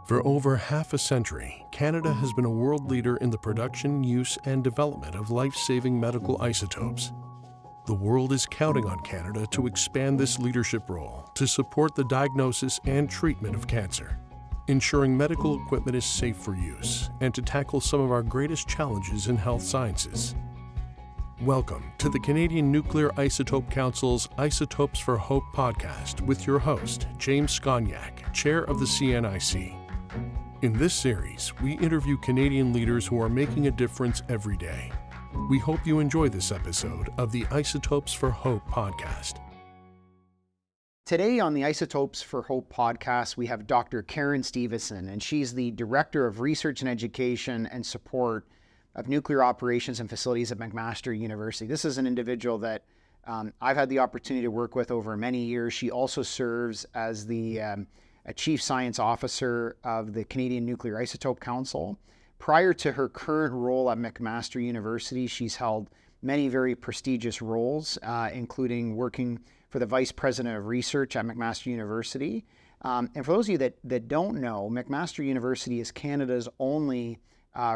For over half a century, Canada has been a world leader in the production, use, and development of life-saving medical isotopes. The world is counting on Canada to expand this leadership role to support the diagnosis and treatment of cancer, ensuring medical equipment is safe for use, and to tackle some of our greatest challenges in health sciences. Welcome to the Canadian Nuclear Isotope Council's Isotopes for Hope podcast with your host, James Scongack, Chair of the CNIC. In this series, we interview Canadian leaders who are making a difference every day. We hope you enjoy this episode of the Isotopes for Hope podcast. Today on the Isotopes for Hope podcast, we have Dr. Karin Stephenson, and she's the Director of Research and Education and Support of Nuclear Operations and Facilities at McMaster University. This is an individual that I've had the opportunity to work with over many years. She also serves as the a Chief Science Officer of the Canadian Nuclear Isotope Council. Prior to her current role at McMaster University, she's held many very prestigious roles, including working for the Vice President of Research at McMaster University. And for those of you that don't know, McMaster University is Canada's only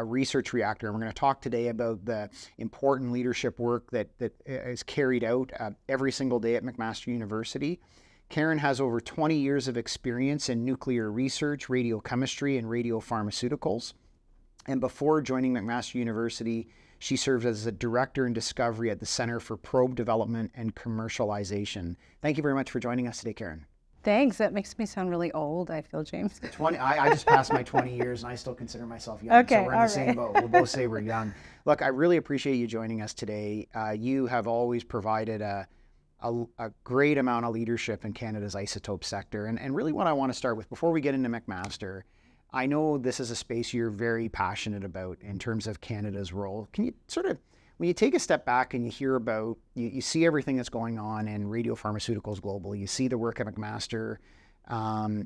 research reactor. And we're going to talk today about the important leadership work that is carried out every single day at McMaster University. Karin has over 20 years of experience in nuclear research, radiochemistry, and radiopharmaceuticals. And before joining McMaster University, she served as a director in discovery at the Center for Probe Development and Commercialization. Thank you very much for joining us today, Karin. Thanks. That makes me sound really old, I feel, James. 20. I just passed my 20 years, and I still consider myself young. Okay, so we're in the same boat. We'll both say we're young. Look, I really appreciate you joining us today. You have always provided a great amount of leadership in Canada's isotope sector. And really what I want to start with, before we get into McMaster, I know this is a space you're very passionate about in terms of Canada's role. Can you sort of, when you take a step back and you hear about, you see everything that's going on in radiopharmaceuticals globally, you see the work at McMaster,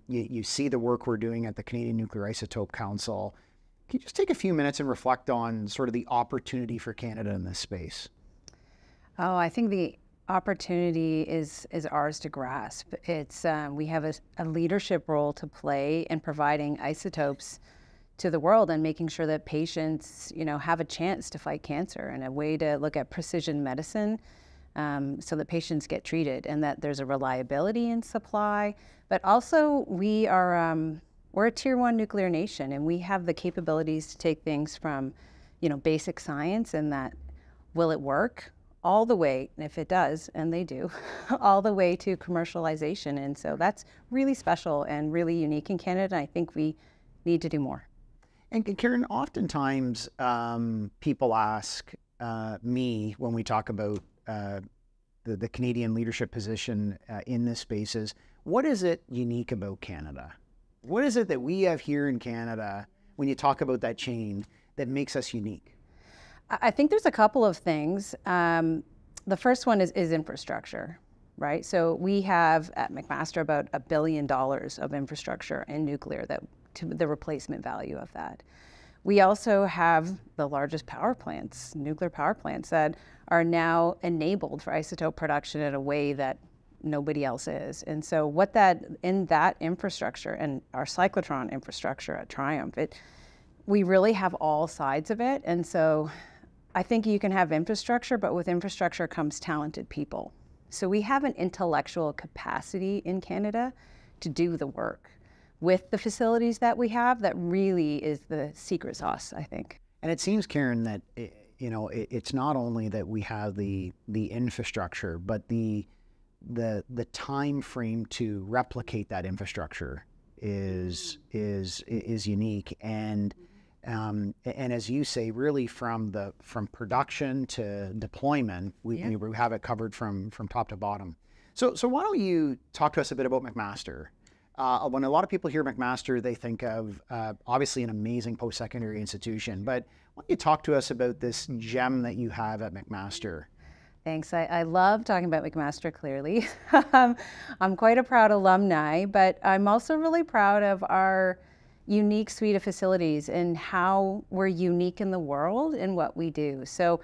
you see the work we're doing at the Canadian Nuclear Isotope Council, can you just take a few minutes and reflect on sort of the opportunity for Canada in this space? Oh, I think the opportunity is ours to grasp. It's we have a leadership role to play in providing isotopes to the world and making sure that patients, have a chance to fight cancer, and a way to look at precision medicine so that patients get treated, and that there's a reliability in supply. But also we're a tier 1 nuclear nation, and we have the capabilities to take things from, basic science and that will it work, all the way, if it does, and they do, all the way to commercialization. And so that's really special and really unique in Canada. I think we need to do more. And Karin, oftentimes people ask me when we talk about the Canadian leadership position in this space is, what is it unique about Canada? What is it that we have here in Canada, when you talk about that chain, that makes us unique? I think there's a couple of things. The first one is infrastructure, right? So we have at McMaster about $1 billion of infrastructure in nuclear, to the replacement value of that. We also have the largest power plants, nuclear power plants, that are now enabled for isotope production in a way that nobody else is. And so in that infrastructure, and our cyclotron infrastructure at Triumph, we really have all sides of it. And so I think you can have infrastructure, but with infrastructure comes talented people. So we have an intellectual capacity in Canada to do the work with the facilities that we have. That really is the secret sauce, I think. And it seems, Karin, that it's not only that we have the infrastructure, but the time frame to replicate that infrastructure is unique. And as you say, really from production to deployment, we have it covered from top to bottom. So why don't you talk to us a bit about McMaster? When a lot of people hear McMaster, they think of obviously an amazing post-secondary institution, but why don't you talk to us about this gem that you have at McMaster? Thanks. I love talking about McMaster, clearly. I'm quite a proud alumni, but I'm also really proud of our unique suite of facilities and how we're unique in the world in what we do. So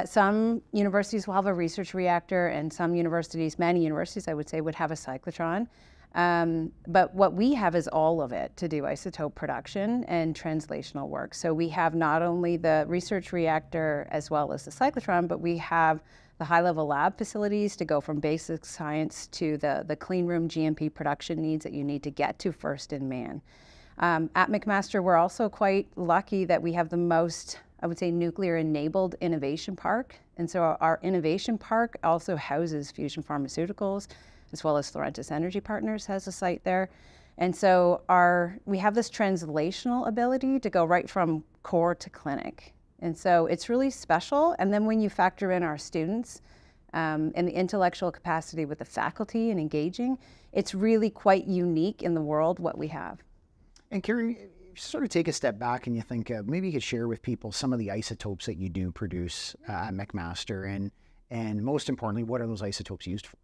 some universities will have a research reactor, and some universities, many universities I would say, would have a cyclotron. But what we have is all of it to do isotope production and translational work. So we have not only the research reactor as well as the cyclotron, but we have the high-level lab facilities to go from basic science to the clean room GMP production needs that you need to get to first in man. At McMaster, we're also quite lucky that we have the most, I would say, nuclear-enabled innovation park. And so our innovation park also houses Fusion Pharmaceuticals, as well as Laurentis Energy Partners has a site there. And so we have this translational ability to go right from core to clinic. And so it's really special. And then when you factor in our students and the intellectual capacity with the faculty and engaging, it's really quite unique in the world what we have. And Karin, you sort of take a step back and you think maybe you could share with people some of the isotopes that you do produce at McMaster, and most importantly, what are those isotopes used for?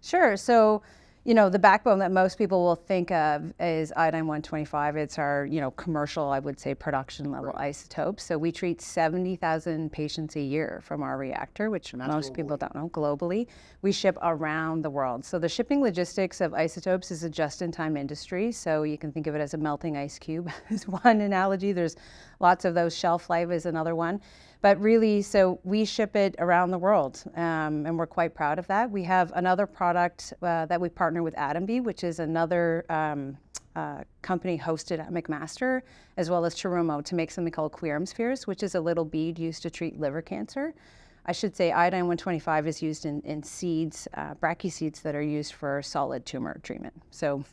Sure. So, you know, the backbone that most people will think of is iodine-125. It's our, you know, commercial, I would say, production level isotope. So we treat 70,000 patients a year from our reactor, which most people don't know, globally. We ship around the world. So the shipping logistics of isotopes is a just-in-time industry. So you can think of it as a melting ice cube is one analogy. There's lots of those. Shelf life is another one. But really, so we ship it around the world, and we're quite proud of that. We have another product that we partner with Atomby, which is another company hosted at McMaster, as well as Chirumo, to make something called querum spheres, which is a little bead used to treat liver cancer. I should say iodine-125 is used in seeds, brachyseeds that are used for solid tumor treatment. So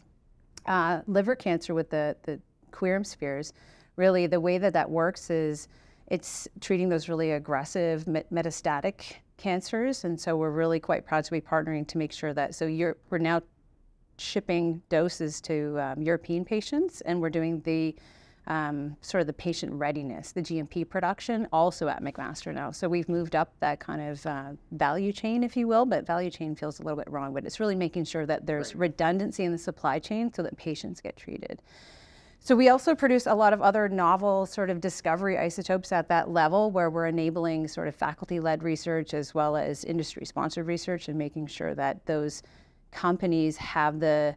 liver cancer with the querum spheres, really the way that works is it's treating those really aggressive metastatic cancers. And so we're really quite proud to be partnering to make sure that, we're now shipping doses to European patients, and we're doing the sort of the patient readiness, the GMP production, also at McMaster now. So we've moved up that kind of value chain, if you will, but value chain feels a little bit wrong, but it's really making sure that there's redundancy in the supply chain so that patients get treated. So we also produce a lot of other novel sort of discovery isotopes at that level, where we're enabling sort of faculty-led research as well as industry-sponsored research, and making sure that those companies have the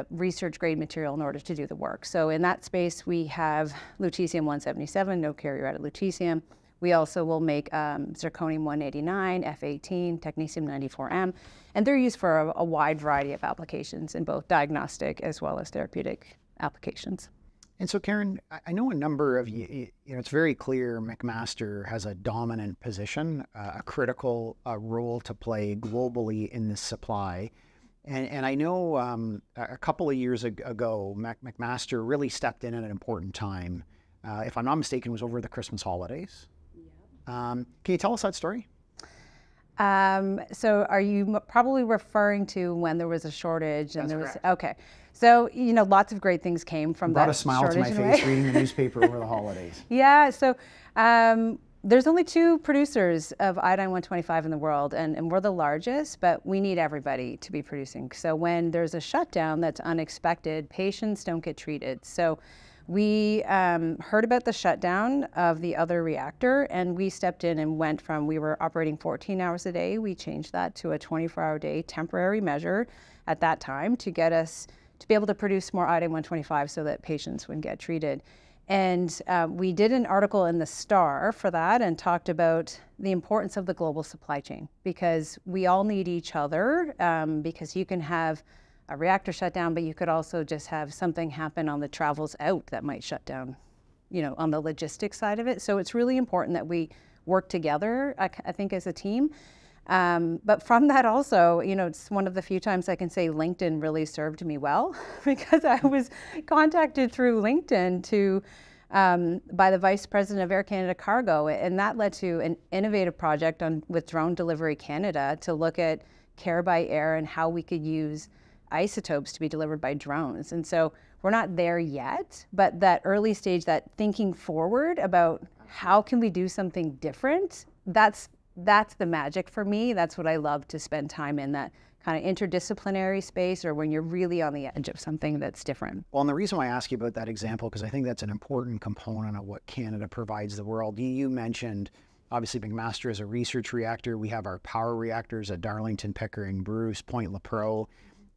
research-grade material in order to do the work. So in that space, we have lutetium-177, no carrier added lutetium. We also will make zirconium-189, F-18, technetium-94M, and they're used for a wide variety of applications in both diagnostic as well as therapeutic applications. And so, Karin, I know a number of you know, it's very clear McMaster has a dominant position, a critical role to play globally in this supply. And I know a couple of years ago, McMaster really stepped in at an important time. If I'm not mistaken, it was over the Christmas holidays. Yeah. Can you tell us that story? So are you probably referring to when there was a shortage? And That's correct. Okay. So, you know, lots of great things came from that shortage. Brought a smile to my face reading the newspaper over the holidays. Yeah, so there's only 2 producers of iodine-125 in the world, and we're the largest, but we need everybody to be producing. So when there's a shutdown that's unexpected, patients don't get treated. So we heard about the shutdown of the other reactor, and we stepped in and went from, we were operating 14 hours a day, we changed that to a 24-hour day temporary measure at that time to get us to be able to produce more iodine-125 so that patients would get treated. And we did an article in the Star for that and talked about the importance of the global supply chain, because we all need each other, because you can have a reactor shut down, but you could also just have something happen on the travels out that might shut down, you know, on the logistics side of it. So it's really important that we work together, I think, as a team. But from that also, you know, it's one of the few times I can say LinkedIn really served me well, because I was contacted through LinkedIn by the Vice President of Air Canada Cargo, and that led to an innovative project with Drone Delivery Canada to look at care by air and how we could use isotopes to be delivered by drones. And so we're not there yet, but that early stage, that thinking forward about how can we do something different, that's the magic for me. That's what I love to spend time in, that kind of interdisciplinary space, or when you're really on the edge of something that's different. Well, and the reason why I ask you about that example, because I think that's an important component of what Canada provides the world. You mentioned, obviously, McMaster is a research reactor. We have our power reactors at Darlington, Pickering, Bruce, Point Lepreau.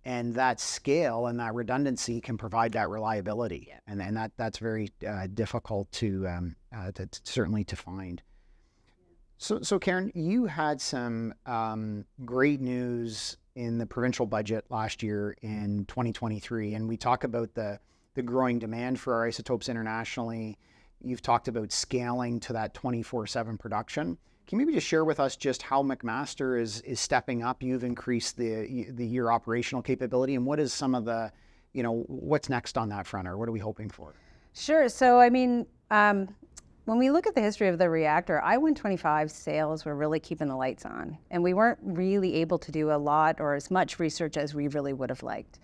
And that scale and that redundancy can provide that reliability. Yeah. And that's very difficult to certainly to find. So Karin, you had some great news in the provincial budget last year in 2023, and we talk about the growing demand for our isotopes internationally. You've talked about scaling to that 24/7 production. Can you maybe just share with us just how McMaster is stepping up? You've increased your operational capability, and what is some of the, what's next on that front, or what are we hoping for? Sure. So, I mean, when we look at the history of the reactor, I-125 sales were really keeping the lights on, and we weren't really able to do a lot or as much research as we really would have liked.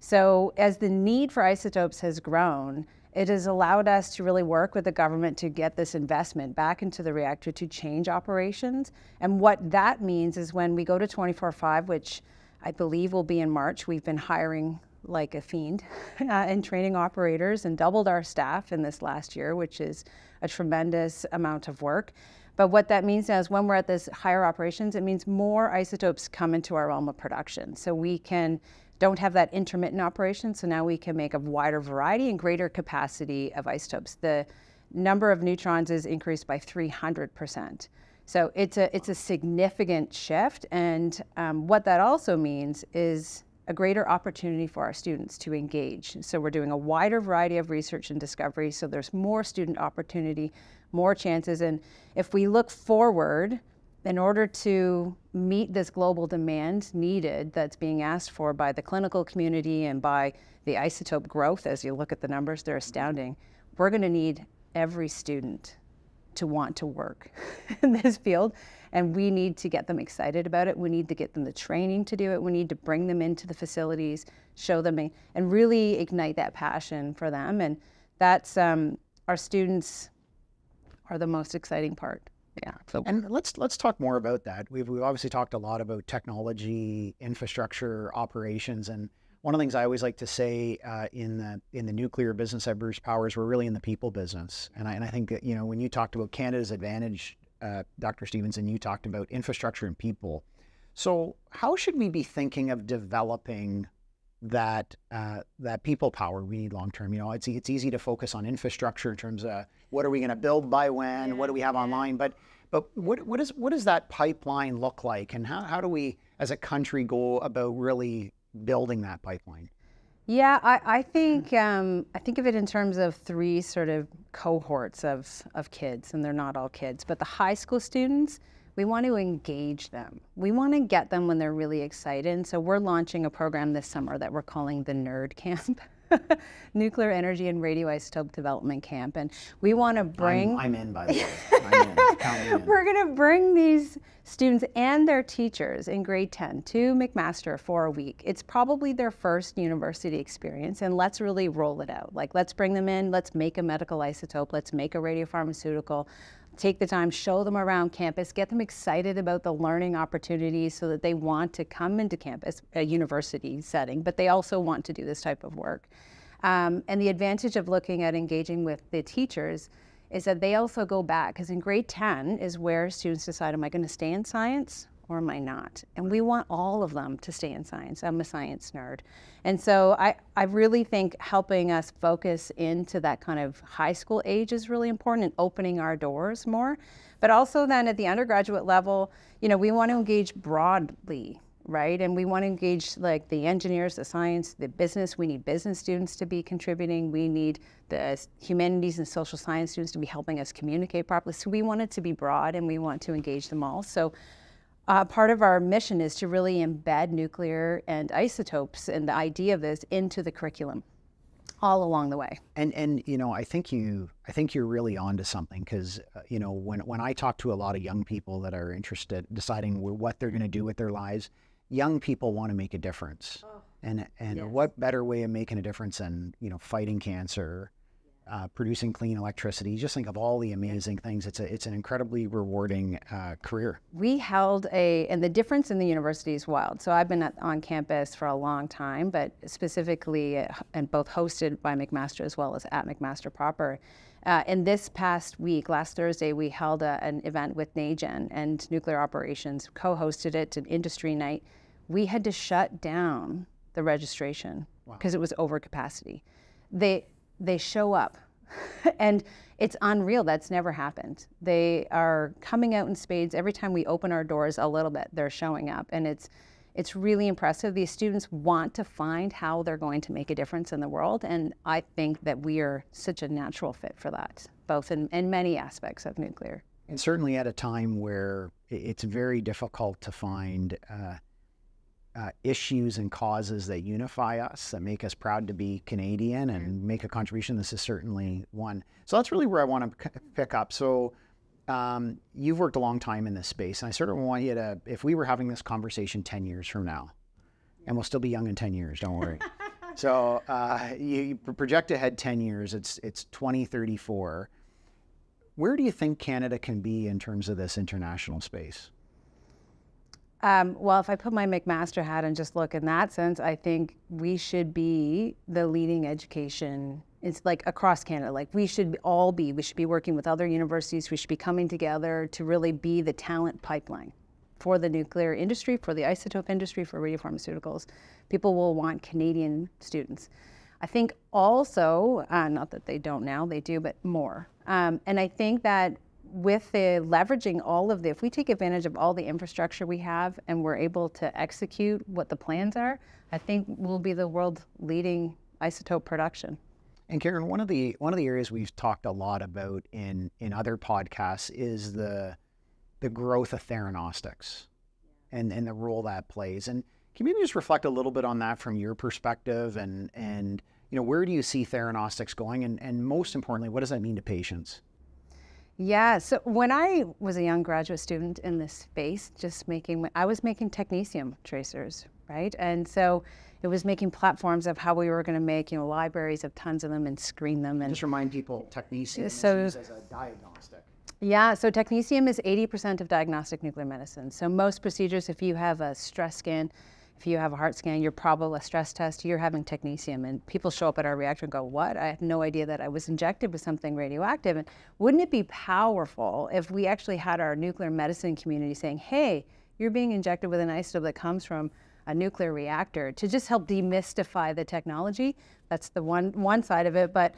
So as the need for isotopes has grown, it has allowed us to really work with the government to get this investment back into the reactor to change operations. And what that means is when we go to 24/5, which I believe will be in March, we've been hiring like a fiend and training operators and doubled our staff in this last year, which is a tremendous amount of work. But what that means now is when we're at this higher operations, it means more isotopes come into our realm of production. So we don't have that intermittent operation, so now we can make a wider variety and greater capacity of isotopes. The number of neutrons is increased by 300%. So it's a significant shift, and what that also means is a greater opportunity for our students to engage. So we're doing a wider variety of research and discovery, so there's more student opportunity, more chances, and if we look forward, in order to meet this global demand needed that's being asked for by the clinical community and by the isotope growth, as you look at the numbers, they're astounding. We're going to need every student to want to work in this field, and we need to get them excited about it. We need to get them the training to do it. We need to bring them into the facilities, show them, and really ignite that passion for them. And that's our students are the most exciting part. Yeah. So. And let's talk more about that. We've obviously talked a lot about technology, infrastructure, operations, and one of the things I always like to say in the nuclear business at Bruce Power is we're really in the people business. And I think that, when you talked about Canada's advantage, Dr. Stephenson, you talked about infrastructure and people. So how should we be thinking of developing that people power we need long term? It's easy to focus on infrastructure in terms of what are we going to build by when, what do we have online, but what does that pipeline look like, and how do we as a country go about really building that pipeline? Yeah, I think of it in terms of three sort of cohorts of kids, and they're not all kids, but the high school students, we want to engage them. We want to get them when they're really excited. And so we're launching a program this summer that we're calling the Nerd Camp, Nuclear Energy and Radioisotope Development Camp. And we want to bring... I'm in, by the way. I'm in. Count me in. We're going to bring these students and their teachers in grade 10 to McMaster for a week. It's probably their first university experience, and let's really roll it out. Like, let's bring them in, let's make a medical isotope, let's make a radiopharmaceutical, take the time, show them around campus, get them excited about the learning opportunities so that they want to come into campus, a university setting, but they also want to do this type of work. And the advantage of looking at engaging with the teachers is that they also go back, because in grade 10 is where students decide, am I going to stay in science or am I not? And we want all of them to stay in science. I'm a science nerd. And so I really think helping us focus into that kind of high school age is really important, and opening our doors more. But also then at the undergraduate level, we want to engage broadly, right? And we want to engage like the engineers, the science, the business. We need business students to be contributing. We need the humanities and social science students to be helping us communicate properly. So we want it to be broad, and we want to engage them all. So part of our mission is to really embed nuclear and isotopes and the idea of this into the curriculum all along the way. And I think you're really onto something, because when I talk to a lot of young people that are interested deciding what they're going to do with their lives, young people want to make a difference. Oh, and yes. What better way of making a difference than fighting cancer, producing clean electricity? You just think of all the amazing things. It's an incredibly rewarding career. We held and the difference in the university is wild. So I've been on campus for a long time, but specifically and both hosted by McMaster as well as at McMaster proper. And this past week, last Thursday, we held an event with NAGEN and Nuclear Operations, co-hosted it, an industry night. We had to shut down the registration because it was over capacity. They show up and it's unreal. That's never happened. They are coming out in spades. Every time we open our doors a little bit, they're showing up, and it's really impressive. These students want to find how they're going to make a difference in the world, and I think that we are such a natural fit for that, both in many aspects of nuclear. And certainly at a time where it's very difficult to find issues and causes that unify us, that make us proud to be Canadian and make a contribution, this is certainly one. So that's really where I want to pick up. So you've worked a long time in this space, and I sort of want you to, if we were having this conversation 10 years from now, and we'll still be young in 10 years, don't worry. So you project ahead 10 years, it's 2034. Where do you think Canada can be in terms of this international space? Well, if I put my McMaster hat and just look in that sense, I think we should be the leading education. It's like across Canada, like we should be working with other universities. We should be coming together to really be the talent pipeline for the nuclear industry, for the isotope industry, for radiopharmaceuticals. People will want Canadian students. I think also, not that they don't now, they do, but more. And I think that with the leveraging all of if we take advantage of all the infrastructure we have and we're able to execute what the plans are, I think we'll be the world leading isotope production. And Karin, one of the areas we've talked a lot about in other podcasts is the growth of theranostics and the role that plays. And can you maybe just reflect a little bit on that from your perspective, and you know, where do you see theranostics going, and most importantly, what does that mean to patients? Yeah, so when I was a young graduate student in this space, I was making technetium tracers, right? And so it was making platforms of how we were going to make, you know, libraries of tons of them and screen them. And just remind people, technetium is used as a diagnostic. Yeah, so technetium is 80% of diagnostic nuclear medicine. So most procedures, if you have a stress scan, if you have a heart scan, you're probably a stress test, you're having technetium. And people show up at our reactor and go, what? I had no idea that I was injected with something radioactive. And wouldn't it be powerful if we actually had our nuclear medicine community saying, hey, you're being injected with an isotope that comes from a nuclear reactor, to just help demystify the technology? That's the one side of it. But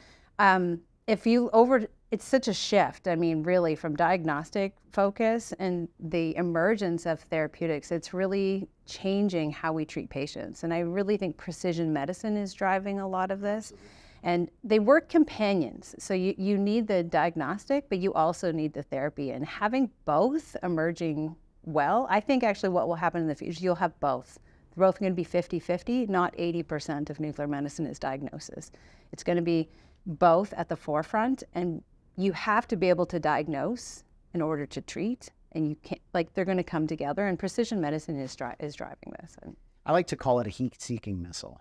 it's such a shift, I mean, really, from diagnostic focus and the emergence of therapeutics. It's really changing how we treat patients. And I really think precision medicine is driving a lot of this. And they work companions. So you need the diagnostic, but you also need the therapy. And having both emerging well, I think actually what will happen in the future, you'll have both. They're both going to be 50-50, not 80% of nuclear medicine is diagnosis. It's going to be both at the forefront, and you have to be able to diagnose in order to treat, and you can't, like, they're going to come together, and precision medicine is driving this. And I like to call it a heat-seeking missile.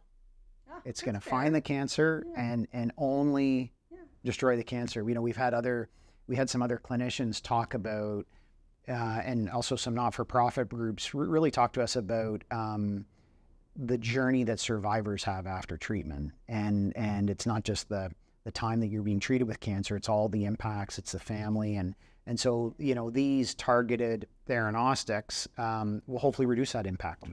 It's going to find the cancer and only destroy the cancer. You know, we had some other clinicians talk about, and also some not-for-profit groups really talk to us about the journey that survivors have after treatment, and it's not just the time that you're being treated with cancer, it's all the impacts, it's the family, and so, you know, these targeted theranostics will hopefully reduce that impact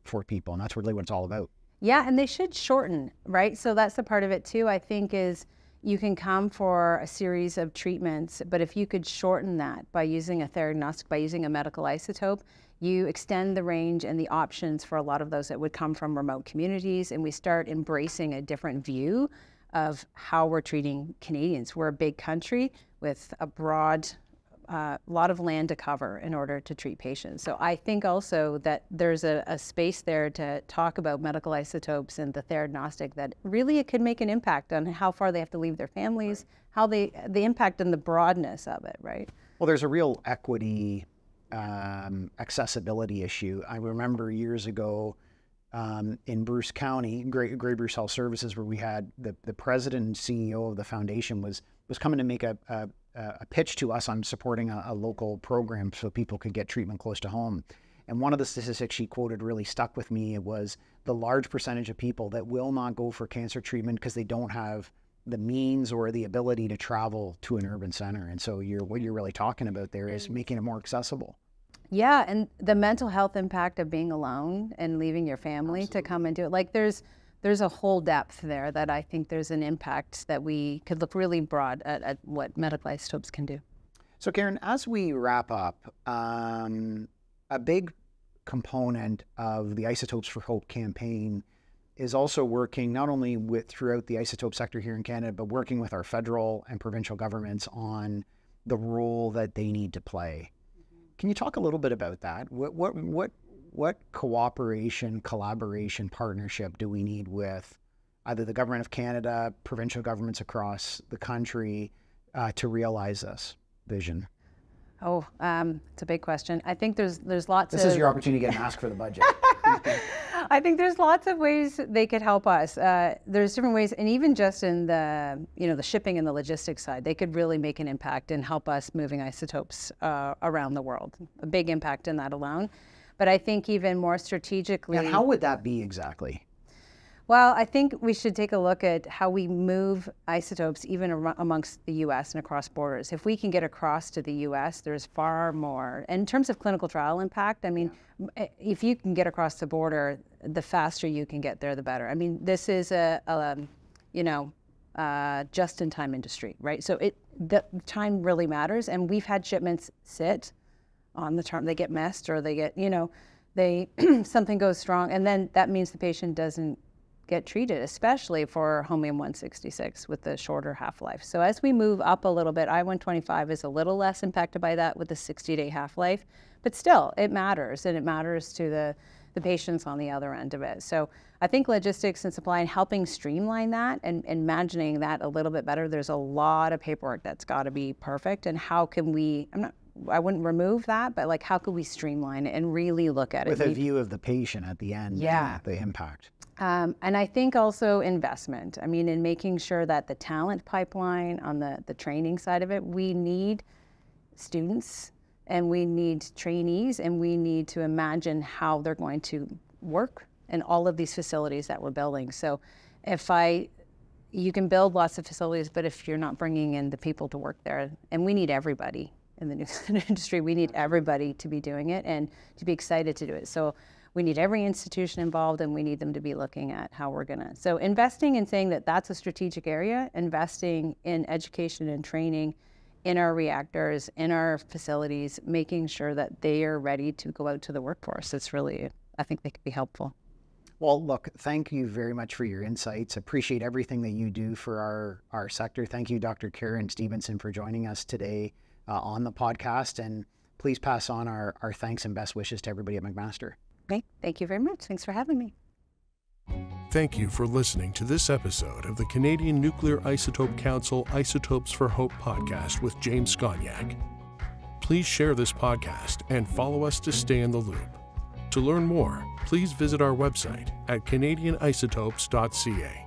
for people, and that's really what it's all about. Yeah, and they should shorten, right? So that's the part of it too, I think, is you can come for a series of treatments, but if you could shorten that by using a theranostic, by using a medical isotope, you extend the range and the options for a lot of those that would come from remote communities, and we start embracing a different view of how we're treating Canadians. We're a big country with a broad lot of land to cover in order to treat patients. So I think also that there's a space there to talk about medical isotopes and the theranostic, that really it could make an impact on how far they have to leave their families, how the impact and the broadness of it, right? Well, there's a real equity, accessibility issue. I remember years ago in Bruce County, Grey Bruce Health Services, where we had the president and CEO of the foundation was coming to make a pitch to us on supporting a local program so people could get treatment close to home. And one of the statistics she quoted really stuck with me. It was the large percentage of people that will not go for cancer treatment because they don't have the means or the ability to travel to an urban center. And so what you're really talking about there is making it more accessible. Yeah, and the mental health impact of being alone and leaving your family to come and do it. Like there's a whole depth there that I think there's an impact that we could look really broad at what medical isotopes can do. So Karin, as we wrap up, a big component of the Isotopes for Hope campaign is also working not only throughout the isotope sector here in Canada, but working with our federal and provincial governments on the role that they need to play. Can you talk a little bit about that? What cooperation, collaboration, partnership do we need with either the Government of Canada, provincial governments across the country to realize this vision? Oh, it's a big question. I think there's lots of... This is your opportunity to get an ask for the budget. I think there's lots of ways they could help us. There's different ways, and even just in the the shipping and the logistics side, they could really make an impact and help us moving isotopes around the world. A big impact in that alone. But I think even more strategically... And how would that be exactly? Well, I think we should take a look at how we move isotopes even amongst the U.S. and across borders. If we can get across to the U.S., there's far more. In terms of clinical trial impact, I mean, if you can get across the border, the faster you can get there, the better. I mean, this is just-in-time industry, right? So the time really matters, and we've had shipments sit on the term. They get missed, or they get, something goes wrong, and then that means the patient doesn't get treated, especially for Holmium-166 with the shorter half-life. So as we move up a little bit, I-125 is a little less impacted by that with the 60-day half-life, but still, it matters, and it matters to the patients on the other end of it. So I think logistics and supply and helping streamline that and imagining that a little bit better, there's a lot of paperwork that's got to be perfect, and how can we, I wouldn't remove that, but like how could we streamline it and really look at it? With a view of the patient at the end, the impact. And I think also investment. I mean, in making sure that the talent pipeline on the training side of it, we need students and we need trainees, and we need to imagine how they're going to work in all of these facilities that we're building. So you can build lots of facilities, but if you're not bringing in the people to work there, and we need everybody in the nuclear industry, we need everybody to be doing it and to be excited to do it. So we need every institution involved, and we need them to be looking at how we're gonna. So investing in saying that that's a strategic area, investing in education and training in our reactors, in our facilities, making sure that they are ready to go out to the workforce. It's really, I think they could be helpful. Well, look, thank you very much for your insights. Appreciate everything that you do for our sector. Thank you, Dr. Karin Stephenson, for joining us today on the podcast. And please pass on our thanks and best wishes to everybody at McMaster. Okay, thank you very much. Thanks for having me. Thank you for listening to this episode of the Canadian Nuclear Isotope Council Isotopes for Hope podcast with James Scongack. Please share this podcast and follow us to stay in the loop. To learn more, please visit our website at canadianisotopes.ca.